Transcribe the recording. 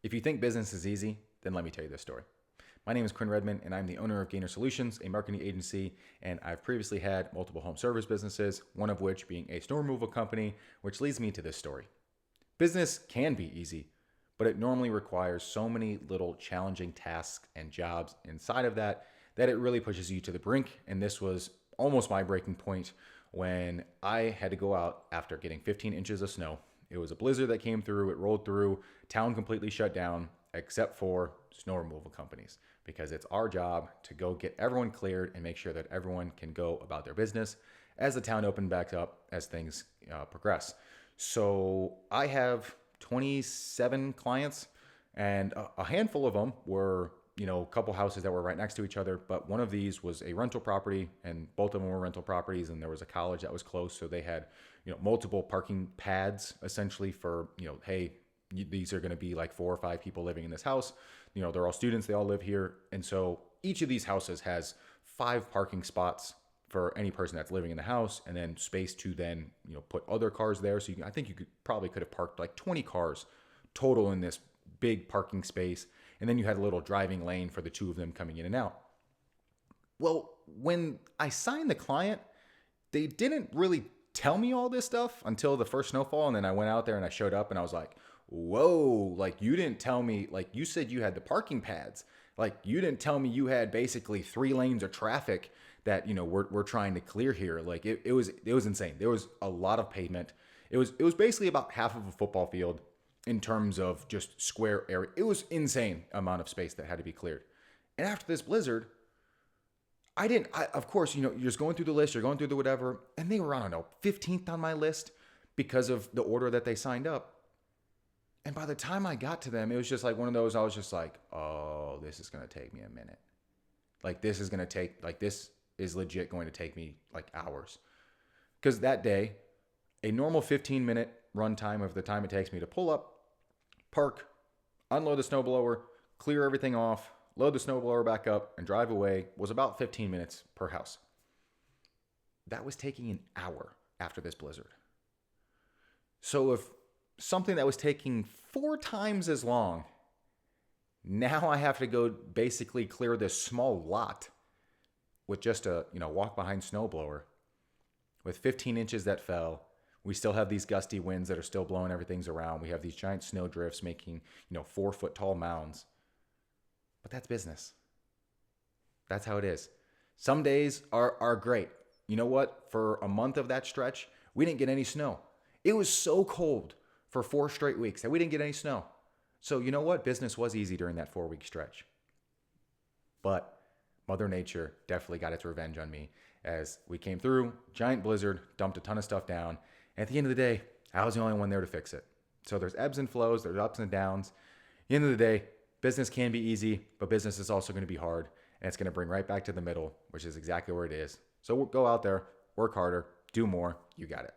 If you think business is easy, then let me tell you this story. My name is Quinn Redmond, and I'm the owner of Gainer Solutions, a marketing agency, and I've previously had multiple home service businesses, one of which being a snow removal company, which leads me to this story. Business can be easy, but it normally requires so many little challenging tasks and jobs inside of that it really pushes you to the brink, and this was almost my breaking point when I had to go out after getting 15 inches of snow. It was a blizzard that came through, it rolled through, town completely shut down, except for snow removal companies, because it's our job to go get everyone cleared and make sure that everyone can go about their business as the town opened back up as things progress. So I have 27 clients, and a handful of them were, a couple houses that were right next to each other. But one of these was a rental property, and both of them were rental properties. And there was a college that was close, so they had, multiple parking pads essentially for, hey, these are going to be like 4 or 5 people living in this house. They're all students, they all live here. And so each of these houses has 5 parking spots for any person that's living in the house, and then space to then, put other cars there. So I think you could have parked like 20 cars total in this big parking space. And then you had a little driving lane for the 2 of them coming in and out. Well, when I signed the client, they didn't really tell me all this stuff until the first snowfall. And then I went out there and I showed up and I was like, whoa, like you didn't tell me, like you said you had the parking pads. Like you didn't tell me you had basically 3 lanes of traffic that, we're trying to clear here. Like it was insane. There was a lot of pavement. It was basically about half of a football field in terms of just square area. It was insane amount of space that had to be cleared. And after this blizzard, of course, you're just going through the list, you're going through the whatever, and they were, I don't know, 15th on my list because of the order that they signed up. And by the time I got to them, it was just like one of those, I was just like, oh, this is going to take me a minute. Like this is legit going to take me like hours. Because that day, a normal 15-minute run time of the time it takes me to pull up, park, unload the snowblower, clear everything off, load the snowblower back up, and drive away was about 15 minutes per house. That was taking an hour after this blizzard. So if something that was taking 4 times as long, now I have to go basically clear this small lot with just a walk behind snowblower with 15 inches that fell. We still have these gusty winds that are still blowing everything's around. We have these giant snow drifts making 4-foot tall mounds. But that's business. That's how it is. Some days are great. You know what? For a month of that stretch, we didn't get any snow. It was so cold for 4 straight weeks that we didn't get any snow. So you know what? Business was easy during that 4-week stretch. But Mother Nature definitely got its revenge on me as we came through, giant blizzard, dumped a ton of stuff down. And at the end of the day, I was the only one there to fix it. So there's ebbs and flows, there's ups and downs. At the end of the day, business can be easy, but business is also going to be hard. And it's going to bring right back to the middle, which is exactly where it is. So go out there, work harder, do more. You got it.